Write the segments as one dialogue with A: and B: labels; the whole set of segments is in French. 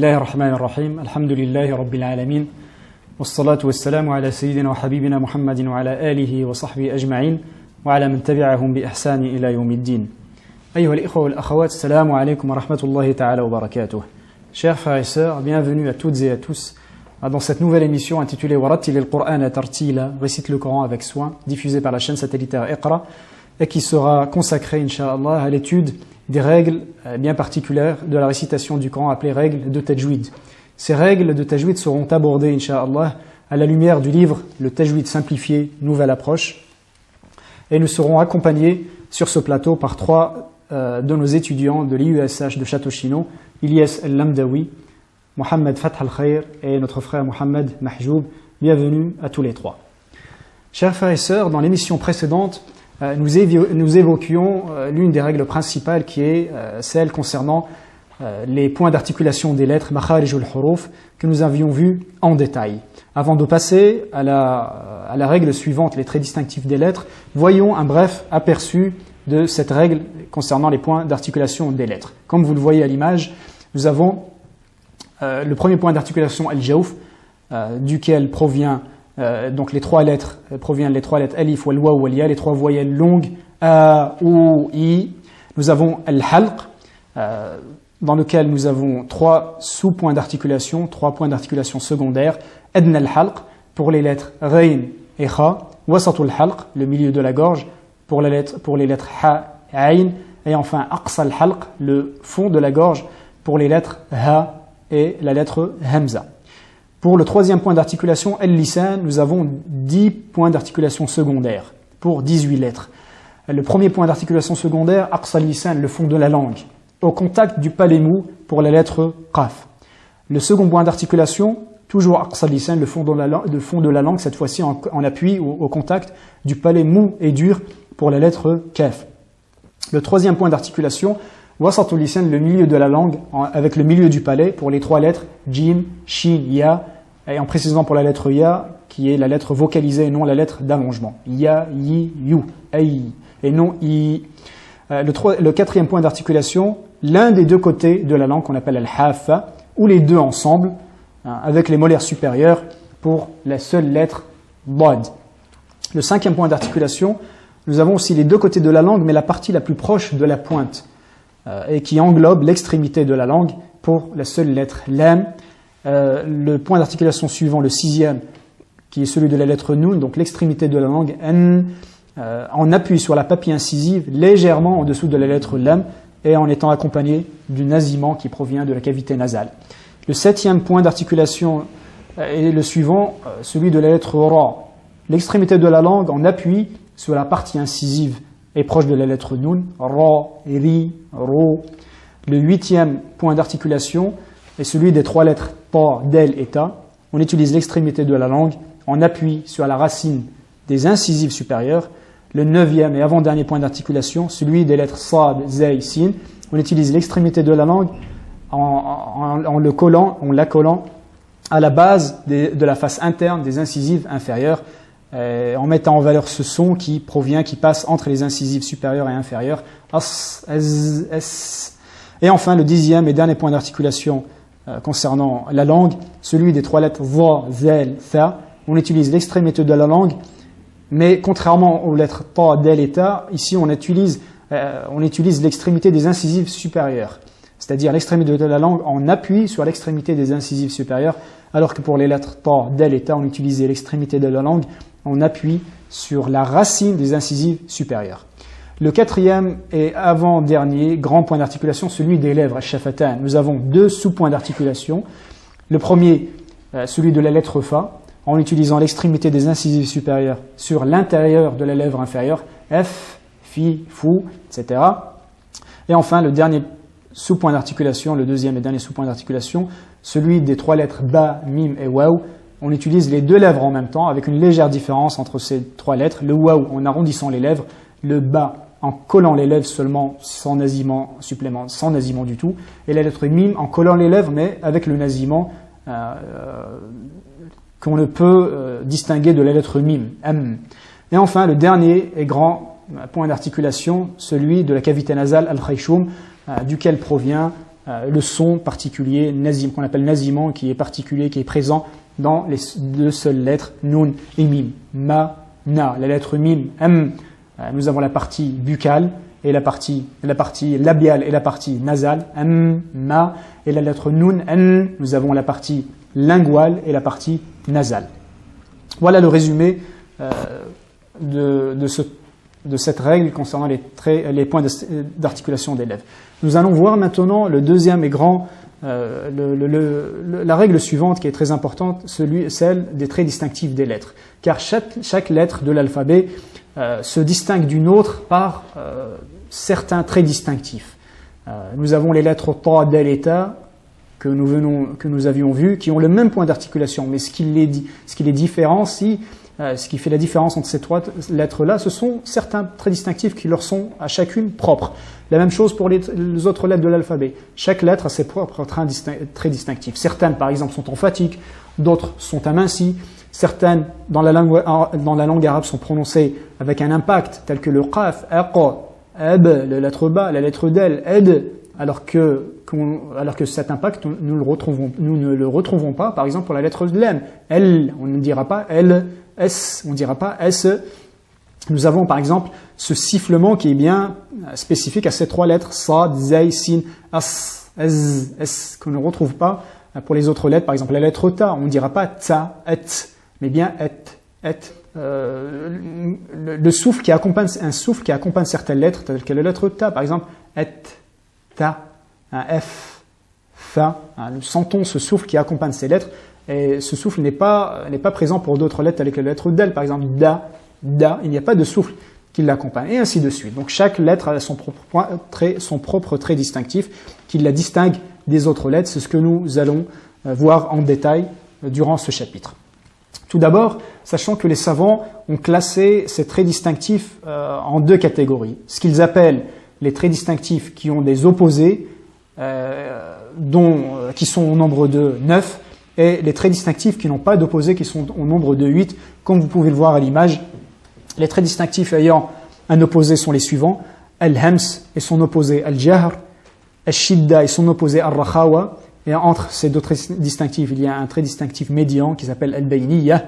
A: Bismillahir Rahmanir Rahim. Alhamdulillahi Rabbil Alamin. Wassalatu wassalamu ala sayyidina wa habibina Muhammadin wa ala alihi wa sahbihi ajma'in wa ala man tabi'ahum bi ihsani ila yawmiddin. Ayyuha al-ikhwa wal akhawat, assalamu alaykum wa rahmatullahi ta'ala wa barakatuh. Chers frères et sœurs, bienvenue à toutes et à tous dans cette nouvelle émission intitulée Warattil al-Qur'ana tartila, récite le Coran avec soin, diffusée par la chaîne satellitaire Iqra, et qui sera consacrée, incha'Allah, à l'étude des règles bien particulières de la récitation du Coran, appelées règles de tajwid. Ces règles de tajwid seront abordées, incha'Allah, à la lumière du livre Le Tajwid simplifié, nouvelle approche, et nous serons accompagnés sur ce plateau par trois de nos étudiants de l'IUSH de Château-Chinon, Ilyas El-Lamdawi, Mohamed Fath Al-Khair et notre frère Mohamed Mahjoub. Bienvenue à tous les trois. Chers frères et sœurs, dans l'émission précédente, nous évoquions l'une des règles principales qui est celle concernant les points d'articulation des lettres, makharijul huruf, que nous avions vu en détail. Avant de passer à la règle suivante, les traits distinctifs des lettres, voyons un bref aperçu de cette règle concernant les points d'articulation des lettres. Comme vous le voyez à l'image, nous avons le premier point d'articulation al-jawf, duquel provient donc les trois lettres alif, wal waw, wal ya, les trois voyelles longues a, ou, i. Nous avons al-halq, dans lequel nous avons trois sous-points d'articulation, trois points d'articulation secondaires. Adna al-halq pour les lettres ghayn et kha, wasatul halq, le milieu de la gorge pour les lettres ha, ayn, et enfin aqsa al-halq, le fond de la gorge pour les lettres ha et la lettre hamza. Pour le troisième point d'articulation, al-lisan, nous avons 10 points d'articulation secondaires pour 18 lettres. Le premier point d'articulation secondaire, aqsa al-lisan, le fond de la langue, au contact du palais mou pour la lettre qaf. Le second point d'articulation, toujours aqsa al-lisan, le fond de la langue, cette fois-ci en appui au contact du palais mou et dur pour la lettre kaf. Le troisième point d'articulation, wasatul lisan, le milieu de la langue avec le milieu du palais pour les trois lettres jim, shin, ya, et en précisant pour la lettre ya qui est la lettre vocalisée et non la lettre d'allongement. Ya, yi, you, ay, et non i. Le quatrième point d'articulation, l'un des deux côtés de la langue qu'on appelle al-hafa, ou les deux ensemble, avec les molaires supérieurs pour la seule lettre dad. Le cinquième point d'articulation, nous avons aussi les deux côtés de la langue, mais la partie la plus proche de la pointe, et qui englobe l'extrémité de la langue pour la seule lettre lam. Le point d'articulation suivant, le sixième, qui est celui de la lettre nun, donc l'extrémité de la langue, n, en appui sur la papille incisive, légèrement en dessous de la lettre lam, et en étant accompagné du nasillement qui provient de la cavité nasale. Le septième point d'articulation est le suivant, celui de la lettre ra, l'extrémité de la langue en appui sur la partie incisive et proche de la lettre nun, ra, ri, ro. Le huitième point d'articulation est celui des trois lettres ta, del et ta. On utilise l'extrémité de la langue en appui sur la racine des incisives supérieures. Le neuvième et avant-dernier point d'articulation, celui des lettres sad, zay, sin. On utilise l'extrémité de la langue en la collant à la base de la face interne des incisives inférieures, en mettant en valeur ce son qui passe entre les incisives supérieures et inférieures. As, az, es. Et enfin, le dixième et dernier point d'articulation concernant la langue, celui des trois lettres za, zel, tha. On utilise l'extrémité de la langue, mais contrairement aux lettres ta, del et ta, ici on utilise l'extrémité des incisives supérieures, c'est-à-dire l'extrémité de la langue en appui sur l'extrémité des incisives supérieures, alors que pour les lettres ta, del et ta, on utilisait l'extrémité de la langue en appui sur la racine des incisives supérieures. Le quatrième et avant-dernier grand point d'articulation, celui des lèvres, al-shafatan. Nous avons deux sous-points d'articulation. Le premier, celui de la lettre fa, en utilisant l'extrémité des incisives supérieures sur l'intérieur de la lèvre inférieure, f, fi, fou, etc. Et enfin, le dernier sous-point d'articulation, le deuxième et dernier sous-point d'articulation, celui des trois lettres ba, mim et waw. On utilise les deux lèvres en même temps, avec une légère différence entre ces trois lettres. Le waw en arrondissant les lèvres, le ba en collant les lèvres seulement, sans nasillement du tout, et la lettre mim en collant les lèvres, mais avec le nasillement qu'on ne peut distinguer de la lettre mim. M. Et enfin, le dernier et grand point d'articulation, celui de la cavité nasale, al-khayshum, duquel provient le son particulier, nazim, qu'on appelle nazimant, qui est particulier, qui est présent dans les deux seules lettres, nun et mim. Ma, na. La lettre mim, m, nous avons la partie buccale et la partie labiale et la partie nasale, m, ma. Et la lettre nun, n, nous avons la partie linguale et la partie nasale. Voilà le résumé de cette règle concernant les points d'articulation des lèvres. Nous allons voir maintenant le deuxième et grand, la règle suivante qui est très importante, celle des traits distinctifs des lettres. Car chaque lettre de l'alphabet se distingue d'une autre par certains traits distinctifs. Nous avons les lettres ta, dal et ta que nous avions vues, qui ont le même point d'articulation, mais ce qui les différencie, ce qui fait la différence entre ces trois lettres-là, ce sont certains traits distinctifs qui leur sont à chacune propres. La même chose pour les autres lettres de l'alphabet. Chaque lettre a ses propres traits distinctifs. Certaines, par exemple, sont emphatiques, d'autres sont amincies. Certaines, dans la langue arabe, sont prononcées avec un impact, tel que le qaf, aqa, ab, la lettre ba, la lettre dal, ed, alors que cet impact, nous ne le retrouvons pas, par exemple, pour la lettre lam, l, on ne dira pas l, S, on ne dira pas S. Nous avons par exemple ce sifflement qui est bien spécifique à ces trois lettres, Sad, Zay, Sin, As, Ez, S, qu'on ne retrouve pas pour les autres lettres. Par exemple, la lettre Ta, on ne dira pas Ta, Et, mais bien Et. Le souffle qui accompagne, un souffle qui accompagne certaines lettres, telles que la lettre Ta, par exemple, Et, Ta, un F, Fa. Nous sentons ce souffle qui accompagne ces lettres. Et ce souffle n'est pas présent pour d'autres lettres telles que la lettre Dal, par exemple Da, Da, il n'y a pas de souffle qui l'accompagne, et ainsi de suite. Donc chaque lettre a son propre trait distinctif qui la distingue des autres lettres. C'est ce que nous allons voir en détail durant ce chapitre. Tout d'abord, sachant que les savants ont classé ces traits distinctifs en deux catégories. Ce qu'ils appellent les traits distinctifs qui ont des opposés, qui sont au nombre de 9, et les traits distinctifs qui n'ont pas d'opposés, qui sont au nombre de 8, comme vous pouvez le voir à l'image. Les traits distinctifs ayant un opposé sont les suivants: al-hams et son opposé al-jahr, al-shidda et son opposé al-rakhawa, et entre ces deux traits distinctifs, il y a un trait distinctif médian qui s'appelle al-bayniyah.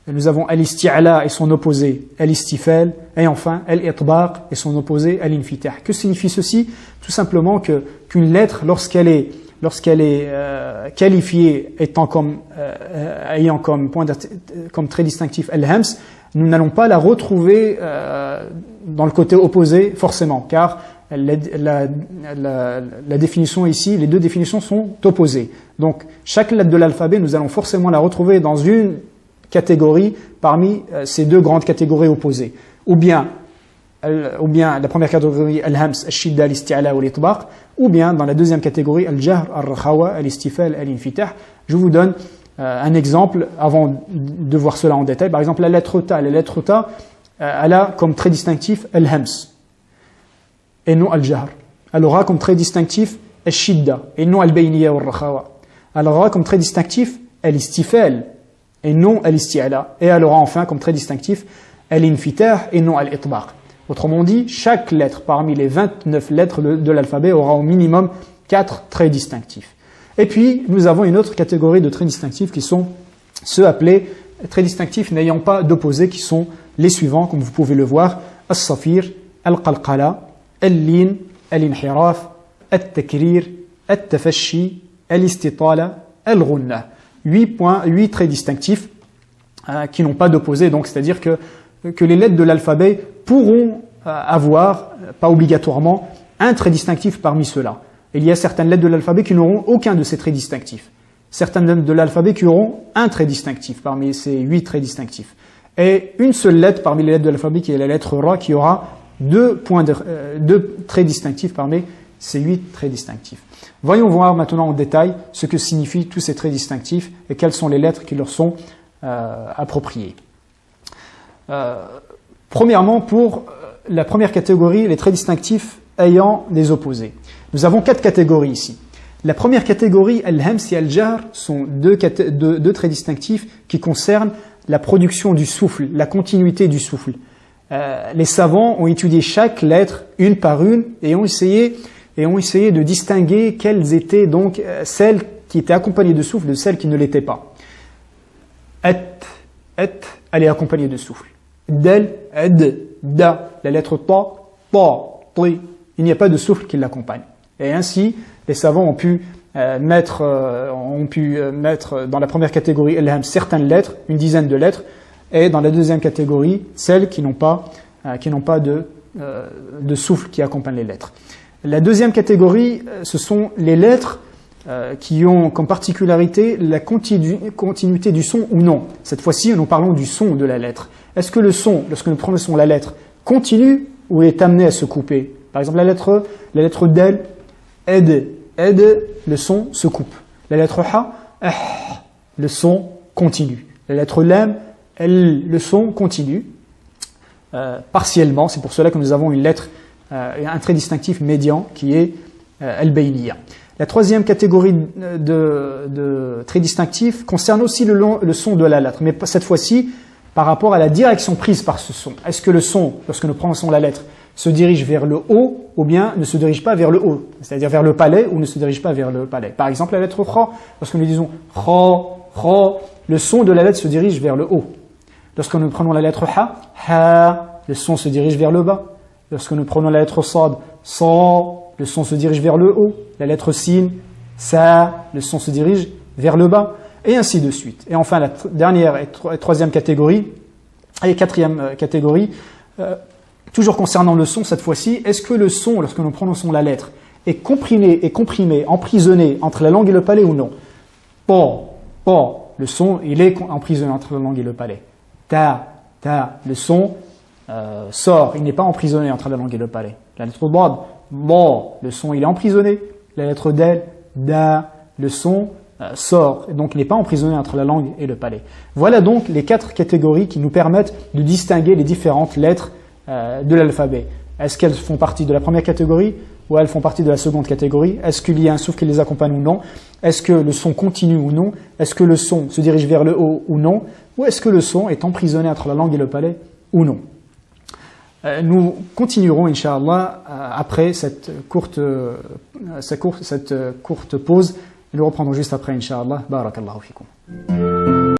A: Nous avons al-isti'la et son opposé al-istifal, et enfin al-itbaq et son opposé al-infitah. Que signifie ceci? Tout simplement qu'une lettre, lorsqu'elle est qualifiée ayant comme trait distinctif al-hams, nous n'allons pas la retrouver dans le côté opposé forcément, car la définition ici, les deux définitions sont opposées. Donc chaque lettre de l'alphabet, nous allons forcément la retrouver dans une catégorie parmi ces deux grandes catégories opposées. Ou bien la première catégorie, al-hams, al-shidda, al-isti'la ou al-itbaq, ou bien dans la deuxième catégorie, al-jahr, al-rakhawa, al-istifal, al-infitah. Je vous donne un exemple avant de voir cela en détail. Par exemple, la lettre Ta. La lettre Ta, elle a comme trait distinctif al-hams et non al-jahr. Elle aura comme trait distinctif al-shidda et non al-bayniyya ou al-rakhawa. Elle aura comme trait distinctif al-istifal et non al-isti'la. Et elle aura enfin comme trait distinctif al-infitah et non al-itbaq. Autrement dit, chaque lettre parmi les 29 lettres de l'alphabet aura au minimum 4 traits distinctifs. Et puis, nous avons une autre catégorie de traits distinctifs qui sont ceux appelés traits distinctifs n'ayant pas d'opposés, qui sont les suivants, comme vous pouvez le voir: al-safir, al-qalqala, al-lin, al-inhiraf, al-takrir, al-tafashi, al-istitala, al-ghunna. 8 traits distinctifs qui n'ont pas d'opposés, donc c'est-à-dire que les lettres de l'alphabet pourront avoir, pas obligatoirement, un trait distinctif parmi ceux-là. Il y a certaines lettres de l'alphabet qui n'auront aucun de ces traits distinctifs. Certaines lettres de l'alphabet qui auront un trait distinctif parmi ces 8 traits distinctifs. Et une seule lettre parmi les lettres de l'alphabet, qui est la lettre Ra, qui aura 2 traits distinctifs parmi ces 8 traits distinctifs. Voyons voir maintenant en détail ce que signifient tous ces traits distinctifs et quelles sont les lettres qui leur sont appropriées. Premièrement, pour la première catégorie, les traits distinctifs ayant des opposés. Nous avons 4 catégories ici. La première catégorie, al-hams et al-jahr, sont deux traits distinctifs qui concernent la production du souffle, la continuité du souffle. Les savants ont étudié chaque lettre une par une et ont essayé et ont essayé de distinguer quelles étaient donc celles qui étaient accompagnées de souffle de celles qui ne l'étaient pas. Et, elle est accompagnée de souffle. Del, ed, da, la lettre ta, ti, il n'y a pas de souffle qui l'accompagne. Et ainsi, les savants ont pu mettre dans la première catégorie certaines lettres, une dizaine de lettres, et dans la deuxième catégorie, celles qui n'ont pas de souffle qui accompagne les lettres. La deuxième catégorie, ce sont les lettres qui ont comme particularité la continuité du son ou non. Cette fois-ci, nous parlons du son de la lettre. Est-ce que le son, lorsque nous prononçons la lettre, continue ou est amené à se couper? Par exemple, la lettre del, ed, le son se coupe. La lettre ha, le son continue. La lettre lam, le son continue partiellement. C'est pour cela que nous avons une lettre, un trait distinctif médian qui est al-bayniya. La troisième catégorie de traits distinctifs concerne aussi le son de la lettre, mais cette fois-ci par rapport à la direction prise par ce son. Est-ce que le son, lorsque nous prononçons la lettre, se dirige vers le haut ou bien ne se dirige pas vers le haut, c'est-à-dire vers le palais ou ne se dirige pas vers le palais? Par exemple, la lettre kha, lorsque nous disons kha, le son de la lettre se dirige vers le haut. Lorsque nous prenons la lettre ha, le son se dirige vers le bas. Lorsque nous prenons la lettre sad, le son se dirige vers le haut. La lettre sin, sa, le son se dirige vers le bas. Et ainsi de suite. Et enfin, la dernière et troisième catégorie, et quatrième catégorie, toujours concernant le son cette fois-ci, est-ce que le son, lorsque nous prononçons la lettre, est comprimé, emprisonné entre la langue et le palais ou non? Le son, il est emprisonné entre la langue et le palais. Ta, le son sort, il n'est pas emprisonné entre la langue et le palais. La lettre dad, le son, il est emprisonné. La lettre del, da, le son sort, et donc il n'est pas emprisonné entre la langue et le palais. Voilà donc les 4 catégories qui nous permettent de distinguer les différentes lettres de l'alphabet. Est-ce qu'elles font partie de la première catégorie ou elles font partie de la seconde catégorie? Est-ce qu'il y a un souffle qui les accompagne ou non? Est-ce que le son continue ou non? Est-ce que le son se dirige vers le haut ou non? Ou est-ce que le son est emprisonné entre la langue et le palais ou non? Nous continuerons, Inch'Allah, après cette courte pause. Nous reprendrons juste après, Inch'Allah. Barakallahu fikum.